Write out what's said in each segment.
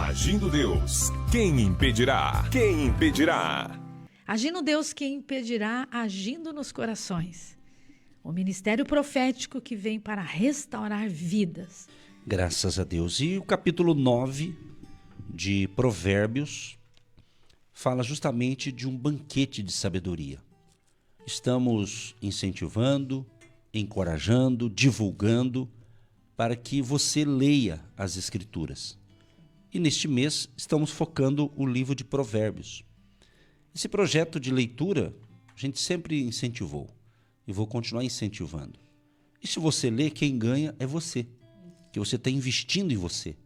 Agindo Deus, quem impedirá? Quem impedirá? Agindo Deus, quem impedirá? Agindo nos corações. O ministério profético que vem para restaurar vidas. Graças a Deus. E o capítulo 9 de Provérbios fala justamente de um banquete de sabedoria. Estamos incentivando, encorajando, divulgando para que você leia as Escrituras. E neste mês estamos focando o livro de Provérbios. Esse projeto de leitura a gente sempre incentivou e vou continuar incentivando. E se você ler, quem ganha é você, que você está investindo em você.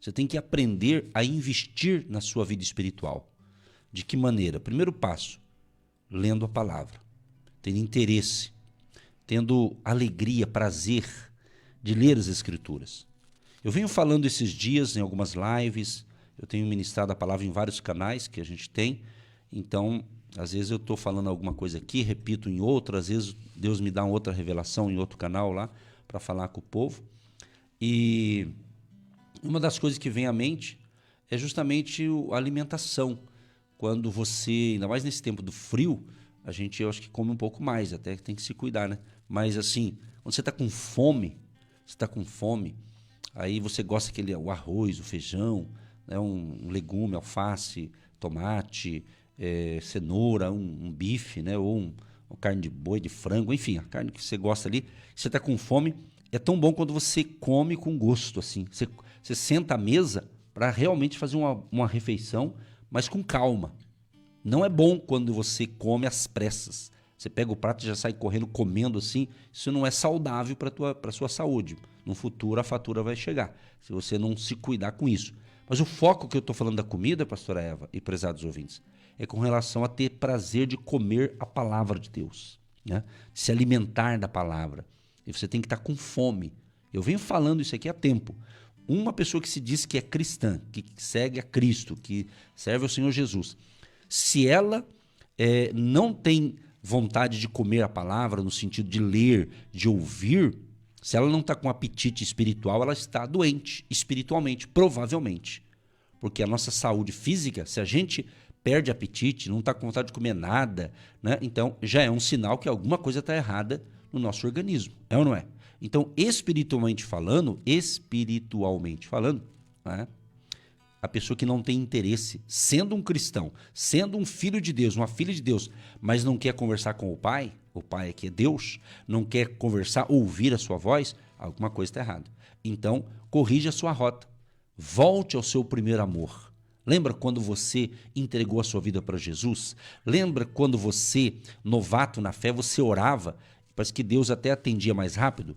Você tem que aprender a investir na sua vida espiritual. De que maneira? Primeiro passo, lendo a palavra, tendo interesse, tendo alegria, prazer de ler as Escrituras. Eu venho falando esses dias em algumas lives, eu tenho ministrado a palavra em vários canais que a gente tem, então, às vezes eu estou falando alguma coisa aqui, repito em outra, às vezes Deus me dá uma outra revelação em outro canal lá, para falar com o povo. E uma das coisas que vem à mente é justamente a alimentação. Quando você, ainda mais nesse tempo do frio, a gente, eu acho que come um pouco mais, até tem que se cuidar, né? Mas assim, quando você está com fome, aí você gosta daquele, o arroz, o feijão, né? um legume, alface, tomate, cenoura, um bife, né? Ou uma carne de boi, de frango, enfim, a carne que você gosta ali, você está com fome, é tão bom quando você come com gosto, assim. Você senta à mesa para realmente fazer uma refeição, mas com calma. Não é bom quando você come às pressas. Você pega o prato e já sai correndo, comendo assim. Isso não é saudável para a sua saúde. No futuro a fatura vai chegar, se você não se cuidar com isso. Mas o foco que eu estou falando da comida, pastora Eva e prezados ouvintes, é com relação a ter prazer de comer a palavra de Deus, né? De se alimentar da palavra. E você tem que estar com fome. Eu venho falando isso aqui há tempo. Uma pessoa que se diz que é cristã, que segue a Cristo, que serve ao Senhor Jesus, se ela não tem vontade de comer a palavra, no sentido de ler, de ouvir, se ela não está com apetite espiritual, ela está doente espiritualmente, provavelmente. Porque a nossa saúde física, se a gente perde apetite, não está com vontade de comer nada, né? Então já é um sinal que alguma coisa está errada no nosso organismo, é ou não é? Então, espiritualmente falando, né? A pessoa que não tem interesse, sendo um cristão, sendo um filho de Deus, uma filha de Deus, mas não quer conversar com o Pai aqui é Deus, não quer conversar, ouvir a sua voz, alguma coisa está errada. Então, corrija a sua rota, volte ao seu primeiro amor. Lembra quando você entregou a sua vida para Jesus? Lembra quando você, novato na fé, você orava, parece que Deus até atendia mais rápido?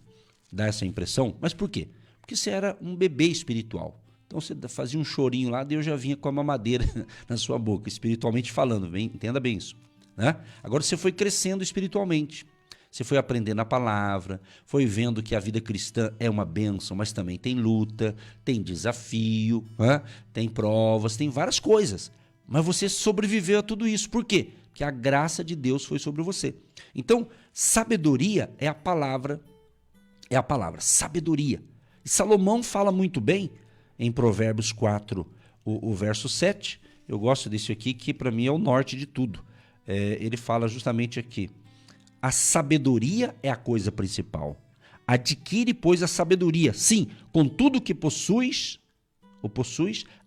Dá essa impressão? Mas por quê? Porque você era um bebê espiritual. Então você fazia um chorinho lá, Deus já vinha com a mamadeira na sua boca, espiritualmente falando, bem, entenda bem isso, né? Agora você foi crescendo espiritualmente, você foi aprendendo a palavra, foi vendo que a vida cristã é uma bênção, mas também tem luta, tem desafio, né? Tem provas, tem várias coisas, mas você sobreviveu a tudo isso. Por quê? Porque a graça de Deus foi sobre você. Então, sabedoria é a palavra, sabedoria. E Salomão fala muito bem em Provérbios 4, o verso 7, eu gosto desse aqui, que para mim é o norte de tudo. Ele fala justamente aqui, a sabedoria é a coisa principal. Adquire, pois, a sabedoria. Sim, com tudo que possuis,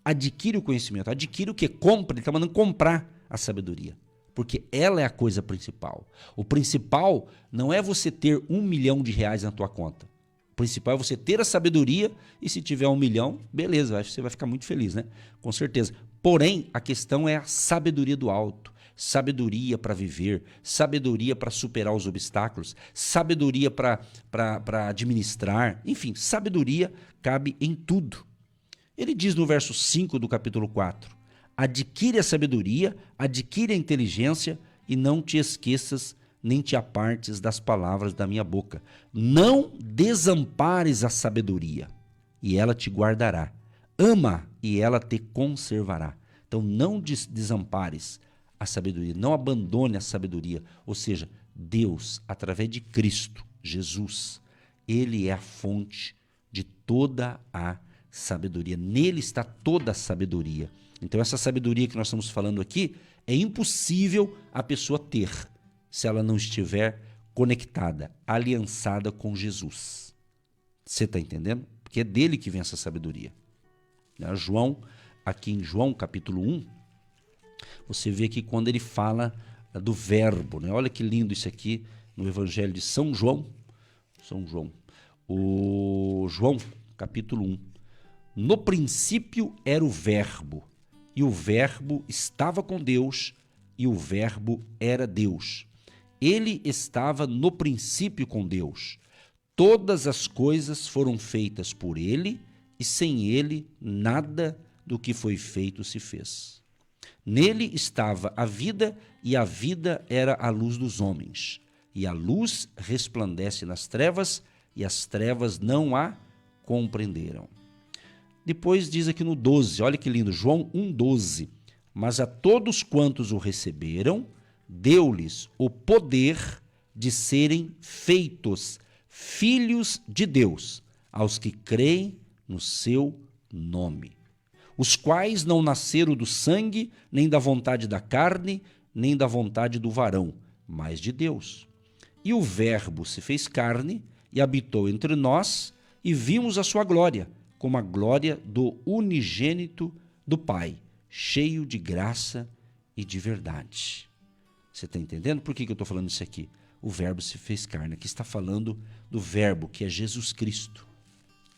adquire o conhecimento. Adquire o que? Compra, ele está mandando comprar a sabedoria. Porque ela é a coisa principal. O principal não é você ter R$1 milhão na tua conta. O principal é você ter a sabedoria e se tiver 1 milhão, beleza, você vai ficar muito feliz, né? Com certeza. Porém, a questão é a sabedoria do alto. Sabedoria para viver, sabedoria para superar os obstáculos, sabedoria para administrar, enfim, sabedoria cabe em tudo. Ele diz no verso 5 do capítulo 4, adquire a sabedoria, adquire a inteligência e não te esqueças nem te apartes das palavras da minha boca. Não desampares a sabedoria, e ela te guardará. Ama, e ela te conservará. Então não desampares a sabedoria, não abandone a sabedoria. Ou seja, Deus, através de Cristo, Jesus, Ele é a fonte de toda a sabedoria. Nele está toda a sabedoria. Então, essa sabedoria que nós estamos falando aqui é impossível a pessoa ter se ela não estiver conectada, aliançada com Jesus. Você está entendendo? Porque é dele que vem essa sabedoria. João, aqui em João capítulo 1, você vê que quando ele fala do verbo, né? Olha que lindo isso aqui no Evangelho de São João. O João capítulo 1. No princípio era o verbo, e o verbo estava com Deus, e o verbo era Deus. Ele estava no princípio com Deus. Todas as coisas foram feitas por ele, e sem ele nada do que foi feito se fez. Nele estava a vida, e a vida era a luz dos homens. E a luz resplandece nas trevas, e as trevas não a compreenderam. Depois diz aqui no 12, olha que lindo, João 1,12. Mas a todos quantos o receberam, deu-lhes o poder de serem feitos filhos de Deus, aos que creem no seu nome, os quais não nasceram do sangue, nem da vontade da carne, nem da vontade do varão, mas de Deus. E o Verbo se fez carne e habitou entre nós, e vimos a sua glória, como a glória do unigênito do Pai, cheio de graça e de verdade. Você está entendendo por que eu estou falando isso aqui? O Verbo se fez carne. Aqui está falando do Verbo, que é Jesus Cristo.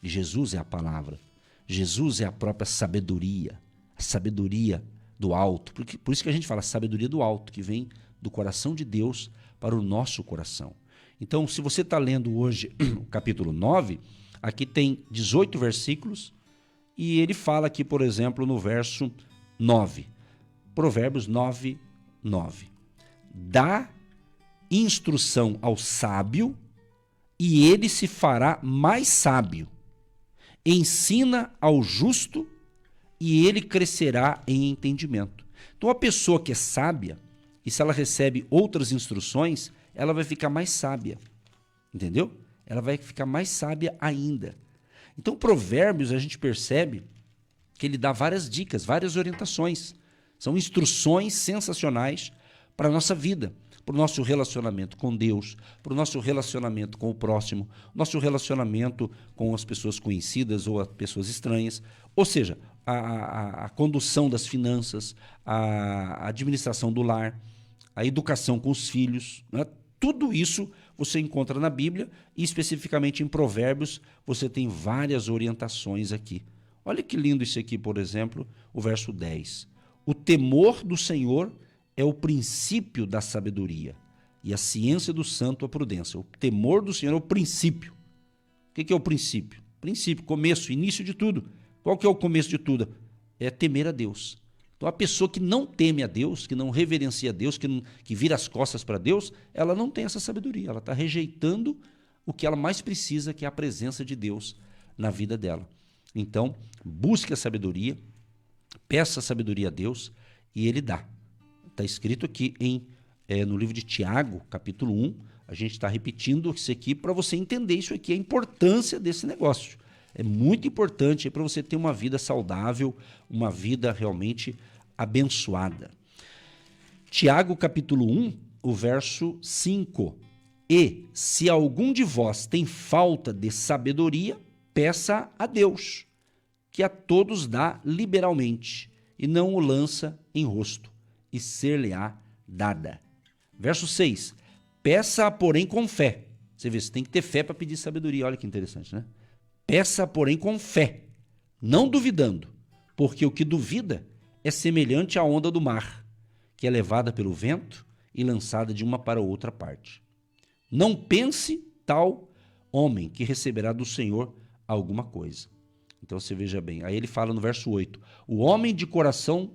E Jesus é a palavra. Jesus é a própria sabedoria, a sabedoria do alto. Por isso que a gente fala sabedoria do alto, que vem do coração de Deus para o nosso coração. Então, se você está lendo hoje o capítulo 9, aqui tem 18 versículos, e ele fala aqui, por exemplo, no verso 9, Provérbios 9, 9. Dá instrução ao sábio, e ele se fará mais sábio. Ensina ao justo, e ele crescerá em entendimento. Então, a pessoa que é sábia, e se ela recebe outras instruções, ela vai ficar mais sábia. Entendeu? Ela vai ficar mais sábia ainda. Então, Provérbios, a gente percebe que ele dá várias dicas, várias orientações. São instruções sensacionais para a nossa vida, para o nosso relacionamento com Deus, para o nosso relacionamento com o próximo, nosso relacionamento com as pessoas conhecidas ou as pessoas estranhas. Ou seja, a condução das finanças, a administração do lar, a educação com os filhos, né? Tudo isso você encontra na Bíblia e especificamente em Provérbios você tem várias orientações aqui. Olha que lindo isso aqui, por exemplo, o verso 10. O temor do Senhor é o princípio da sabedoria e a ciência do santo a prudência. O temor do Senhor é o princípio. O que é o princípio? Princípio, começo, início de tudo. Qual que é o começo de tudo? É temer a Deus. Então, a pessoa que não teme a Deus, que não reverencia a Deus, que vira as costas para Deus, ela não tem essa sabedoria. Ela está rejeitando o que ela mais precisa, que é a presença de Deus na vida dela. Então, busque a sabedoria, peça a sabedoria a Deus e Ele dá. Está escrito aqui no livro de Tiago, capítulo 1, a gente está repetindo isso aqui para você entender isso aqui, a importância desse negócio. É muito importante para você ter uma vida saudável, uma vida realmente abençoada. Tiago, capítulo 1, o verso 5. E, se algum de vós tem falta de sabedoria, peça a Deus, que a todos dá liberalmente, e não o lança em rosto, e ser-lhe-á dada. Verso 6. Peça, porém, com fé. Você vê, você tem que ter fé para pedir sabedoria. Olha que interessante, né? Peça, porém, com fé, não duvidando, porque o que duvida é semelhante à onda do mar, que é levada pelo vento e lançada de uma para outra parte. Não pense tal homem que receberá do Senhor alguma coisa. Então você veja bem, aí ele fala no verso 8, o homem de coração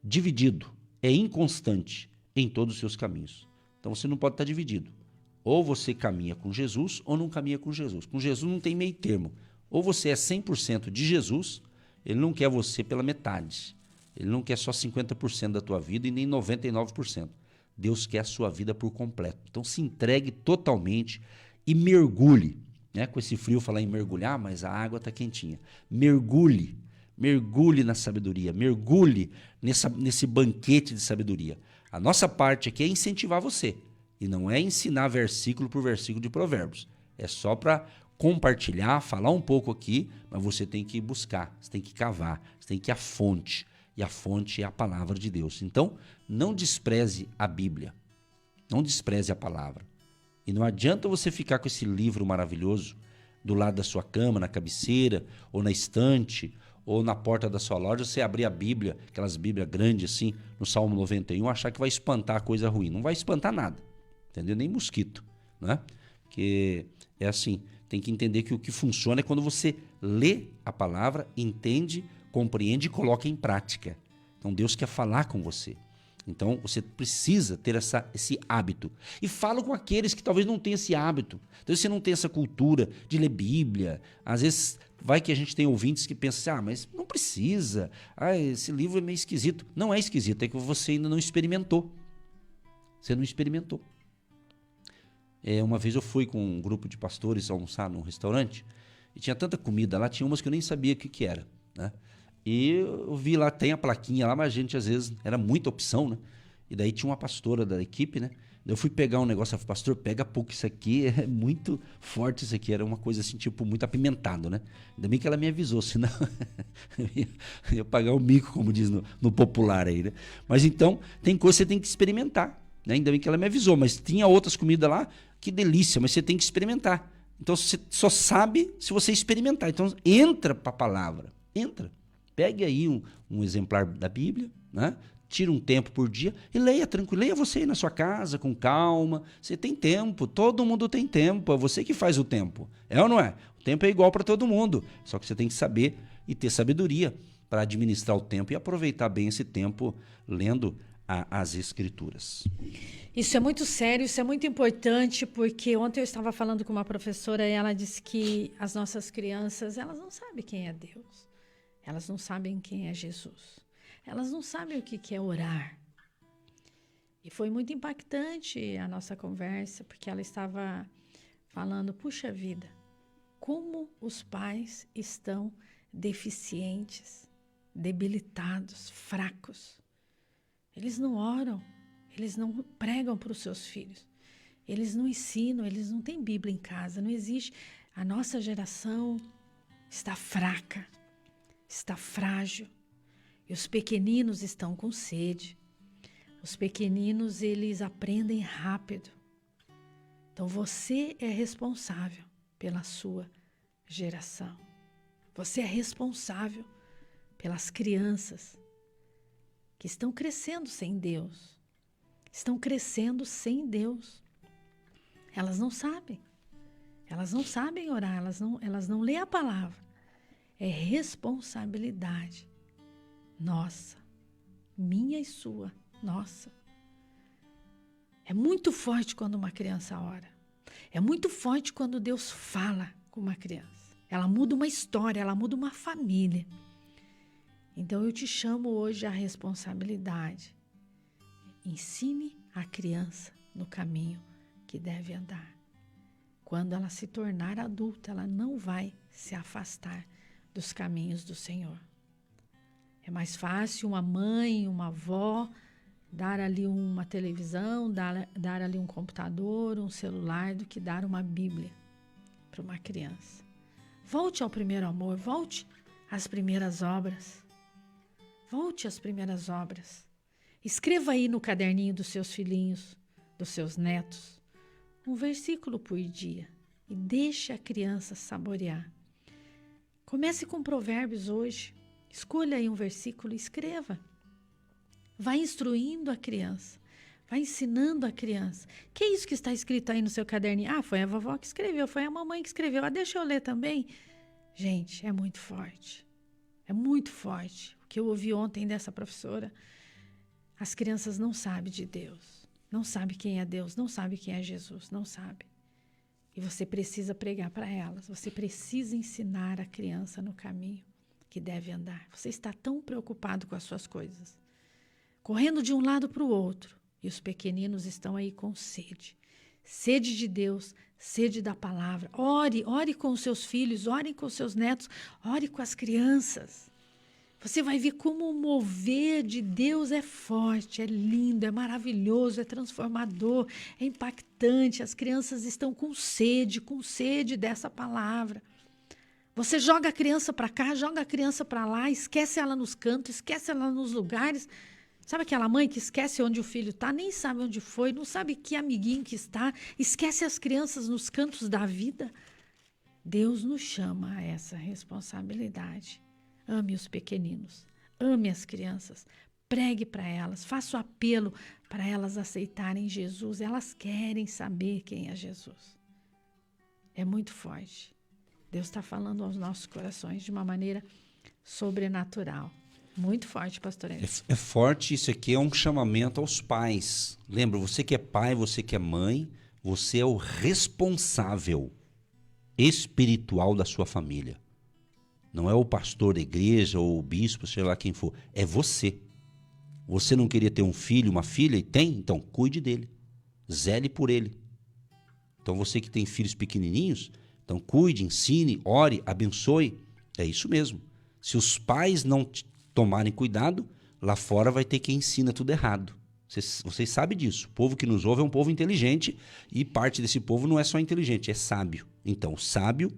dividido é inconstante em todos os seus caminhos. Então você não pode estar dividido. Ou você caminha com Jesus ou não caminha com Jesus. Com Jesus não tem meio termo. Ou você é 100% de Jesus, ele não quer você pela metade. Ele não quer só 50% da tua vida e nem 99%. Deus quer a sua vida por completo. Então se entregue totalmente e mergulhe né? Com esse frio falar em mergulhar, mas a água está quentinha. Mergulhe na sabedoria, mergulhe nesse banquete de sabedoria. A nossa parte aqui é incentivar você, e não é ensinar versículo por versículo de Provérbios. É só para compartilhar, falar um pouco aqui, mas você tem que buscar, você tem que cavar, você tem que ir à fonte, e a fonte é a palavra de Deus. Então, não despreze a Bíblia, não despreze a palavra. E não adianta você ficar com esse livro maravilhoso do lado da sua cama, na cabeceira, ou na estante, ou na porta da sua loja, você abrir a Bíblia, aquelas Bíblias grandes assim, no Salmo 91, achar que vai espantar a coisa ruim. Não vai espantar nada, entendeu? Nem mosquito, né? Porque é assim, tem que entender que o que funciona é quando você lê a palavra, entende, compreende e coloca em prática. Então Deus quer falar com você. Então você precisa ter esse hábito. E fala com aqueles que talvez não tenham esse hábito. Então você não tem essa cultura de ler Bíblia. Às vezes vai que a gente tem ouvintes que pensam assim, mas não precisa. Esse livro é meio esquisito. Não é esquisito, é que você ainda não experimentou. Você não experimentou. Uma vez eu fui com um grupo de pastores almoçar num restaurante e tinha tanta comida lá, tinha umas que eu nem sabia o que era, né? E eu vi lá, tem a plaquinha lá, mas a gente às vezes, era muita opção, né? E daí tinha uma pastora da equipe, né? Eu fui pegar um negócio, eu falei, pastor, pega pouco isso aqui, é muito forte isso aqui. Era uma coisa assim, tipo, muito apimentado, né? Ainda bem que ela me avisou, senão eu ia pagar o mico, como diz no popular aí, né? Mas então, tem coisa que você tem que experimentar, né? Ainda bem que ela me avisou, mas tinha outras comidas lá, que delícia, mas você tem que experimentar. Então, você só sabe se você experimentar. Então, entra para a palavra, entra. Pegue aí um exemplar da Bíblia, né? Tira um tempo por dia e leia tranquilo. Leia você aí na sua casa, com calma. Você tem tempo, todo mundo tem tempo. É você que faz o tempo. É ou não é? O tempo é igual para todo mundo. Só que você tem que saber e ter sabedoria para administrar o tempo e aproveitar bem esse tempo lendo as Escrituras. Isso é muito sério, isso é muito importante, porque ontem eu estava falando com uma professora e ela disse que as nossas crianças, elas não sabem quem é Deus. Elas não sabem quem é Jesus. Elas não sabem o que é orar. E foi muito impactante a nossa conversa, porque ela estava falando, puxa vida, como os pais estão deficientes, debilitados, fracos. Eles não oram, eles não pregam para os seus filhos. Eles não ensinam, eles não têm Bíblia em casa, não existe. A nossa geração está fraca. Está frágil, e os pequeninos estão com sede. Os pequeninos, eles aprendem rápido. Então, você é responsável pela sua geração. Você é responsável pelas crianças que estão crescendo sem Deus. Estão crescendo sem Deus. Elas não sabem. Elas não sabem orar, elas não lêem a palavra. É responsabilidade nossa, minha e sua, nossa. É muito forte quando uma criança ora. É muito forte quando Deus fala com uma criança. Ela muda uma história, ela muda uma família. Então eu te chamo hoje à responsabilidade. Ensine a criança no caminho que deve andar. Quando ela se tornar adulta, ela não vai se afastar dos caminhos do Senhor. É mais fácil uma mãe, uma avó, dar ali uma televisão, dar ali um computador, um celular, do que dar uma Bíblia para uma criança. Volte ao primeiro amor, volte às primeiras obras. Volte às primeiras obras. Escreva aí no caderninho dos seus filhinhos, dos seus netos, um versículo por dia e deixe a criança saborear. Comece com Provérbios hoje. Escolha aí um versículo e escreva. Vai instruindo a criança. Vai ensinando a criança. Que é isso que está escrito aí no seu caderninho? Ah, foi a vovó que escreveu, foi a mamãe que escreveu. Ah, deixa eu ler também. Gente, é muito forte. É muito forte. O que eu ouvi ontem dessa professora. As crianças não sabem de Deus. Não sabem quem é Deus. Não sabem quem é Jesus. Não sabem. E você precisa pregar para elas. Você precisa ensinar a criança no caminho que deve andar. Você está tão preocupado com as suas coisas. Correndo de um lado para o outro. E os pequeninos estão aí com sede. sede de Deus, sede da palavra. Ore com os seus filhos, ore com os seus netos, ore com as crianças. Você vai ver como o mover de Deus é forte, é lindo, é maravilhoso, é transformador, é impactante. As crianças estão com sede dessa palavra. Você joga a criança para cá, joga a criança para lá, esquece ela nos cantos, esquece ela nos lugares. Sabe aquela mãe que esquece onde o filho está, nem sabe onde foi, não sabe que amiguinho que está, esquece as crianças nos cantos da vida? Deus nos chama a essa responsabilidade. Ame os pequeninos, ame as crianças, pregue para elas, faça o apelo para elas aceitarem Jesus. Elas querem saber quem é Jesus. É muito forte. Deus está falando aos nossos corações de uma maneira sobrenatural. Muito forte, pastor Edson. É forte, isso aqui é um chamamento aos pais. Lembra, você que é pai, você que é mãe, você é o responsável espiritual da sua família. Não é o pastor da igreja ou o bispo, sei lá quem for. É você. Você não queria ter um filho, uma filha e tem? Então, cuide dele. Zele por ele. Então, você que tem filhos pequenininhos, então cuide, ensine, ore, abençoe. É isso mesmo. Se os pais não tomarem cuidado, lá fora vai ter quem ensina tudo errado. Vocês sabem disso. O povo que nos ouve é um povo inteligente e parte desse povo não é só inteligente, é sábio. Então, sábio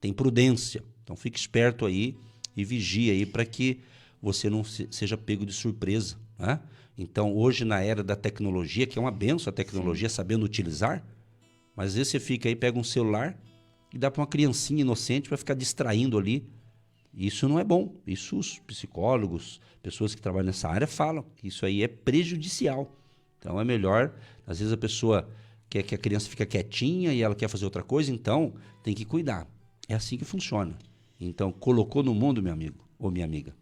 tem prudência. Então, fique esperto aí e vigie aí para que você não seja pego de surpresa, né? Então, hoje, na era da tecnologia, que é uma benção a tecnologia, sim, sabendo utilizar, mas às vezes você fica aí, pega um celular e dá para uma criancinha inocente para ficar distraindo ali. Isso não é bom. Isso os psicólogos, pessoas que trabalham nessa área falam que isso aí é prejudicial. Então, é melhor, às vezes a pessoa quer que a criança fique quietinha e ela quer fazer outra coisa, então tem que cuidar. É assim que funciona. Então, colocou no mundo, meu amigo ou minha amiga,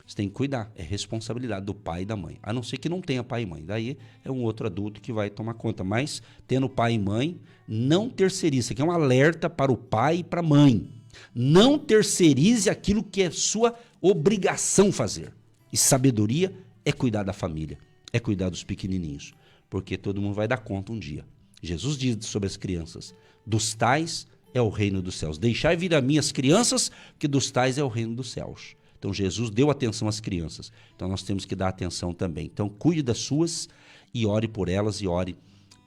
você tem que cuidar. É responsabilidade do pai e da mãe. A não ser que não tenha pai e mãe. Daí é um outro adulto que vai tomar conta. Mas, tendo pai e mãe, não terceirize. Isso aqui é um alerta para o pai e para a mãe. Não terceirize aquilo que é sua obrigação fazer. E sabedoria é cuidar da família. É cuidar dos pequenininhos. Porque todo mundo vai dar conta um dia. Jesus diz sobre as crianças: dos tais é o reino dos céus. Deixai vir a mim as crianças, que dos tais é o reino dos céus. Então, Jesus deu atenção às crianças. Então, nós temos que dar atenção também. Então, cuide das suas e ore por elas e ore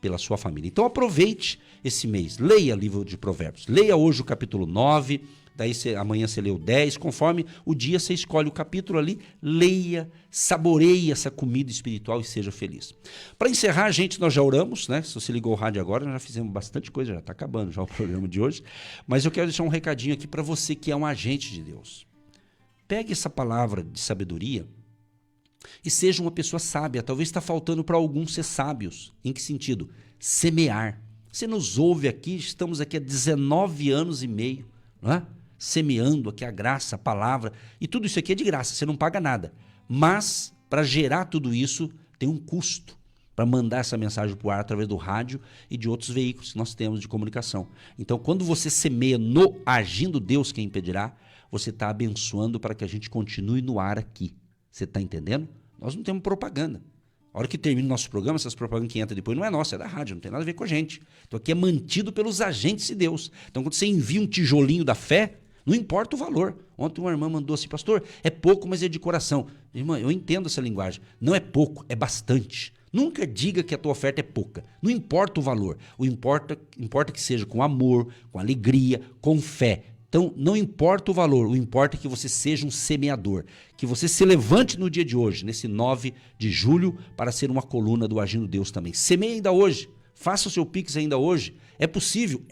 pela sua família. Então, aproveite esse mês. Leia o livro de Provérbios. Leia hoje o capítulo 9. Daí, amanhã você lê o 10. Conforme o dia, você escolhe o capítulo ali. Leia, saboreie essa comida espiritual e seja feliz. Para encerrar, gente, nós já oramos, né? Se você ligou o rádio agora, nós já fizemos bastante coisa. Já está acabando já o programa de hoje. Mas eu quero deixar um recadinho aqui para você que é um agente de Deus. Pegue essa palavra de sabedoria e seja uma pessoa sábia. Talvez está faltando para alguns ser sábios. Em que sentido? Semear. Você nos ouve aqui, estamos aqui há 19 anos e meio, não é? Semeando aqui a graça, a palavra. E tudo isso aqui é de graça, você não paga nada. Mas, para gerar tudo isso, tem um custo para mandar essa mensagem para o ar através do rádio e de outros veículos que nós temos de comunicação. Então, quando você semeia no Agindo Deus, quem impedirá, você está abençoando para que a gente continue no ar aqui. Você está entendendo? Nós não temos propaganda. A hora que termina o nosso programa, essas propagandas que entram depois não é nossa, é da rádio, não tem nada a ver com a gente. Então aqui é mantido pelos agentes de Deus. Então quando você envia um tijolinho da fé, não importa o valor. Ontem uma irmã mandou assim: pastor, é pouco, mas é de coração. Irmã, eu entendo essa linguagem. Não é pouco, é bastante. Nunca diga que a tua oferta é pouca. Não importa o valor. Importa que seja com amor, com alegria, com fé. Então, não importa o valor, o importa é que você seja um semeador, que você se levante no dia de hoje, nesse 9 de julho, para ser uma coluna do Agindo Deus também. Semeie ainda hoje, faça o seu Pix ainda hoje. É possível,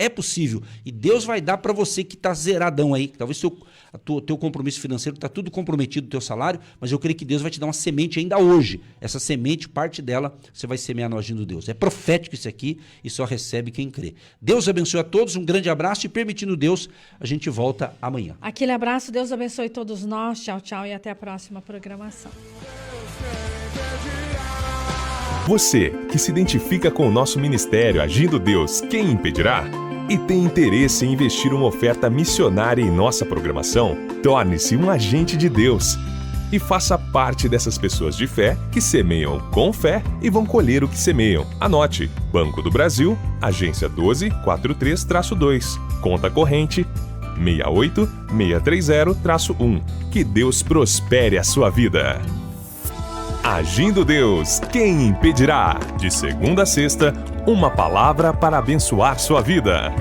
e Deus vai dar para você que está zeradão aí, talvez teu compromisso financeiro está tudo comprometido, o teu salário, mas eu creio que Deus vai te dar uma semente ainda hoje. Essa semente, parte dela, você vai semear no Agindo Deus. É profético isso aqui e só recebe quem crê. Deus abençoe a todos, um grande abraço e, permitindo Deus, a gente volta amanhã. Aquele abraço, Deus abençoe todos nós, tchau, tchau e até a próxima programação. Você que se identifica com o nosso ministério Agindo Deus, quem impedirá? E tem interesse em investir uma oferta missionária em nossa programação? Torne-se um agente de Deus. e faça parte dessas pessoas de fé que semeiam com fé e vão colher o que semeiam. Anote: Banco do Brasil, agência 1243-2, conta corrente 68630-1. Que Deus prospere a sua vida. Agindo Deus, quem impedirá? De segunda a sexta, uma palavra para abençoar sua vida.